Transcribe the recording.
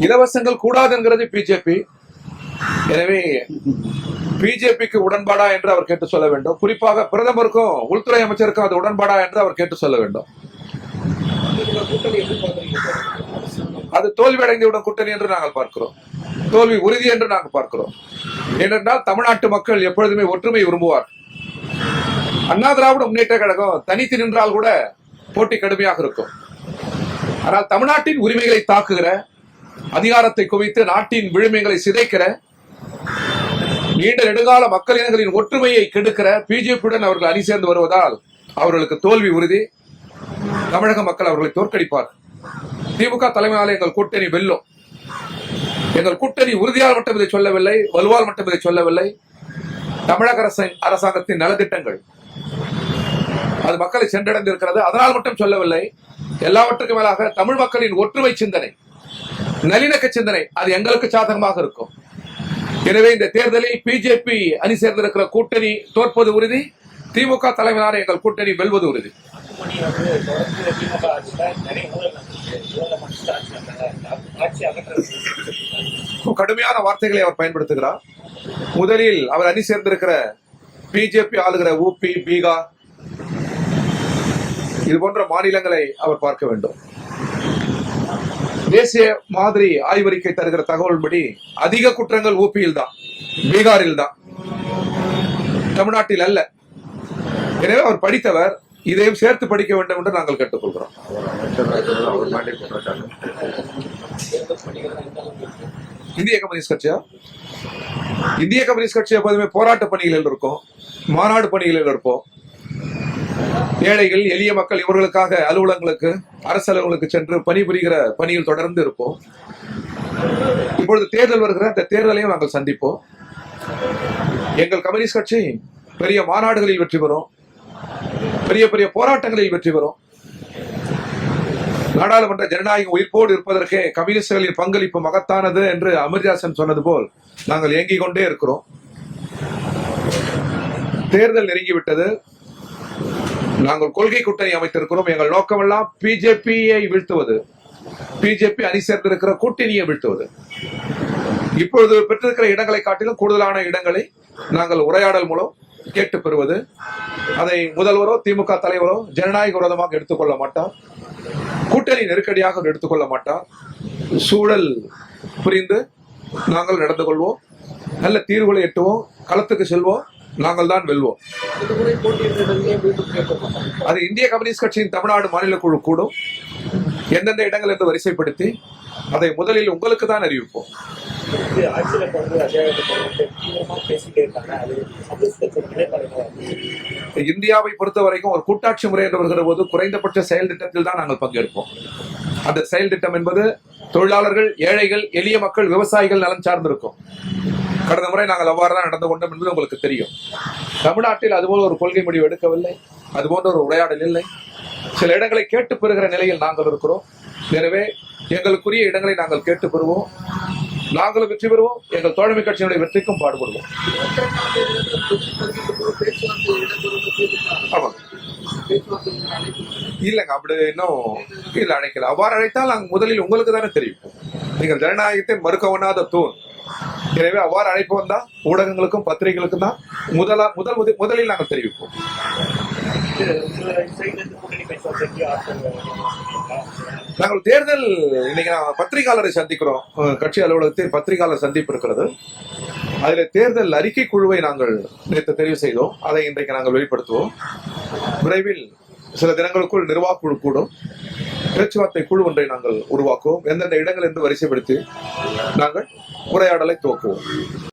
இலவசங்கள் கூடாதுங்கிறது BJP. எனவே பிஜேபிக்கு உடன்பாடா என்று அவர் கேட்டு சொல்ல வேண்டும். குறிப்பாக பிரதமருக்கும் உள்துறை அமைச்சருக்கும் அது உடன்பாடா என்று அவர் கேட்டு சொல்ல வேண்டும். அது தோல்வி அடைந்துவிடும் கூட்டணி என்று நாங்கள் பார்க்கிறோம். தோல்வி உறுதி என்று நாங்கள் பார்க்கிறோம். ஏனென்றால் தமிழ்நாட்டு மக்கள் எப்பொழுதுமே ஒற்றுமை விரும்புவார். அண்ணா திராவிட முன்னேற்ற கழகம் தனித்து நின்றால் கூட போட்டி கடுமையாக இருக்கும். ஆனால் தமிழ்நாட்டின் உரிமைகளை தாக்குகிற, அதிகாரத்தை குவித்து நாட்டின் விழுமியங்களை சிதைக்கிற, நீண்ட நெடுங்கால மக்கள் இனங்களின் ஒற்றுமையை கெடுக்கிற பிஜேபியுடன் அவர்கள் அணி சேர்ந்து வருவதால் அவர்களுக்கு தோல்வி உறுதி. தமிழக மக்கள் அவர்களை தோற்கடிப்பார். திமுக தலைமையால் எங்கள் கூட்டணி வெல்லும். எங்கள் கூட்டணி உறுதியால் மட்டும் இதை சொல்லவில்லை, வலுவால் மட்டும் இதை சொல்லவில்லை. தமிழக அரசாங்கத்தின் நலத்திட்டங்கள் அது மக்களை சென்றடைந்து இருக்கிறது. அதனால் மட்டும் சொல்லவில்லை. எல்லாவற்றுக்கும் மேலாக தமிழ் மக்களின் ஒற்றுமை சிந்தனை, நல்லிணக்க சிந்தனை அது எங்களுக்கு சாதகமாக இருக்கும். எனவே இந்த தேர்தலில் பிஜேபி அணி சேர்ந்திருக்கிற கூட்டணி தோற்பது உறுதி. திமுக தலைமையிலான எங்கள் கூட்டணி வெல்வது உறுதி. கடுமையான வார்த்தைகளை அவர் பயன்படுத்துகிறார். முதலில் அவர் அணி சேர்ந்திருக்கிற பிஜேபி ஆளுகிற ஊபி, பீகார் இது போன்ற மாநிலங்களை அவர் பார்க்க வேண்டும். தேசிய மாதிரி ஆய்வறிக்கை தருகிற தகவல்படி அதிக குற்றங்கள் ஊபியில் தான், பீகாரில் தான், தமிழ்நாட்டில் அல்ல. எனவே அவர் படித்தவர், இதையும் சேர்த்து படிக்க வேண்டும் என்று நாங்கள் கேட்டுக்கொள்கிறோம். இந்திய கம்யூனிஸ்ட் கட்சியா? இந்திய கம்யூனிஸ்ட் கட்சி எப்போதுமே போராட்ட பணிகளில் இருக்கும், மாநாடு பணிகளில் இருப்போம். ஏழைகள், எளிய மக்கள் இவர்களுக்காக அலுவலகங்களுக்கு, அரசு அலுவலங்களுக்கு சென்று பணிபுரிகிற பணியில் தொடர்ந்து இருப்போம். இப்பொழுது தேர்தல் வருகிற இந்த தேர்தலையும் நாங்கள் சந்திப்போம். எங்கள் கம்யூனிஸ்ட் கட்சி பெரிய மாநாடுகளில் வெற்றி பெறும், பெரிய பெரிய போராட்டங்களில் வெற்றி பெறும். நாடாளுமன்ற ஜனநாயகம் உயிர்ப்போடு இருப்பதற்கே கம்யூனிஸ்டுகளின் பங்களிப்பு மகத்தானது என்று அமிர்தாசன் சொன்னது போல் நாங்கள் இயங்கிக் கொண்டே இருக்கிறோம். தேர்தல் நெருங்கிவிட்டது. நாங்கள் கொள்கை கூட்டணி அமைத்திருக்கிறோம். எங்கள் நோக்கமெல்லாம் பிஜேபியை வீழ்த்துவது, பிஜேபி அணி சேர்ந்திருக்கிற கூட்டணியை வீழ்த்துவது. இப்பொழுது பெற்றிருக்கிற இடங்களை காட்டிலும் கூடுதலான இடங்களை நாங்கள் உரையாடல் மூலம் கேட்டு பெறுவது. அதை முதல்வரோ திமுக தலைவரோ ஜனநாயக விரோதமாக எடுத்துக்கொள்ள மாட்டார். கூட்டணி நெருக்கடியாக எடுத்துக்கொள்ள மாட்டார். சூழல் புரிந்து நாங்கள் நடந்து கொள்வோம். நல்ல தீர்வுகளை எட்டுவோம். களத்துக்கு செல்வோம். நாங்கள் தான் வெல்வோம். அது இந்திய கம்யூனிஸ்ட் கட்சியின் தமிழ்நாடு மாநில குழு கூடும். எந்தெந்த இடங்கள் என்று வரிசைப்படுத்தி அதை முதலில் உங்களுக்கு தான் அறிவிப்போம். இந்தியாவை பொறுத்த வரைக்கும் ஒரு கூட்டாட்சி முறை என்று வருகிற போது குறைந்தபட்ச செயல் திட்டத்தில் தான் நாங்கள் பங்கேற்போம். அந்த செயல் திட்டம் என்பது தொழிலாளர்கள், ஏழைகள், எளிய மக்கள், விவசாயிகள் நலன் சார்ந்திருக்கும். கடந்த முறை நாங்கள் அவ்வாறு தான் நடந்து கொண்டோம் என்பது உங்களுக்கு தெரியும். தமிழ்நாட்டில் அதுபோல ஒரு கொள்கை முடிவு எடுக்கவில்லை, அதுபோன்ற ஒரு உரையாடல் இல்லை. சில இடங்களை கேட்டு பெறுகிற நிலையில் நாங்கள் இருக்கிறோம். எனவே எங்களுக்குரிய இடங்களை நாங்கள் கேட்டு பெறுவோம். நாங்களும் வெற்றி பெறுவோம். எங்கள் தோழமை கட்சியினுடைய வெற்றிக்கும் பாடுபடுவோம். இல்லைங்க, அப்படி இன்னும் இல்ல, அழைக்கல. அவ்வாறு அழைத்தால் நாங்கள் முதலில் உங்களுக்கு தானே தெரியும். நீங்கள் ஜனநாயகத்தை மறுக்க ஒண்ணாத தூண். எனவே அவ்வாறு அழைப்பு தான் ஊடகங்களுக்கும் பத்திரிகைகளுக்கும் தான் முதலில் நாங்கள் தெரிவிப்போம். நாங்கள் தேர்தல் இன்னைக்கு பத்திரிகையாளரை சந்திக்கிறோம். கட்சி அலுவலகத்தில் பத்திரிகையாளர் சந்திப்பு இருக்கிறது. அதில் தேர்தல் அறிக்கை குழுவை நாங்கள் நேற்று தெரிவு செய்தோம். அதை இன்றைக்கு நாங்கள் வெளிப்படுத்துவோம். விரைவில் சில தினங்களுக்குள் நிர்வாக குழு கூடும். பேச்சுவார்த்தை குழு ஒன்றை நாங்கள் உருவாக்குவோம். எந்தெந்த இடங்கள் என்று வரிசைப்படுத்தி நாங்கள் உரையாடலை துவக்குவோம்.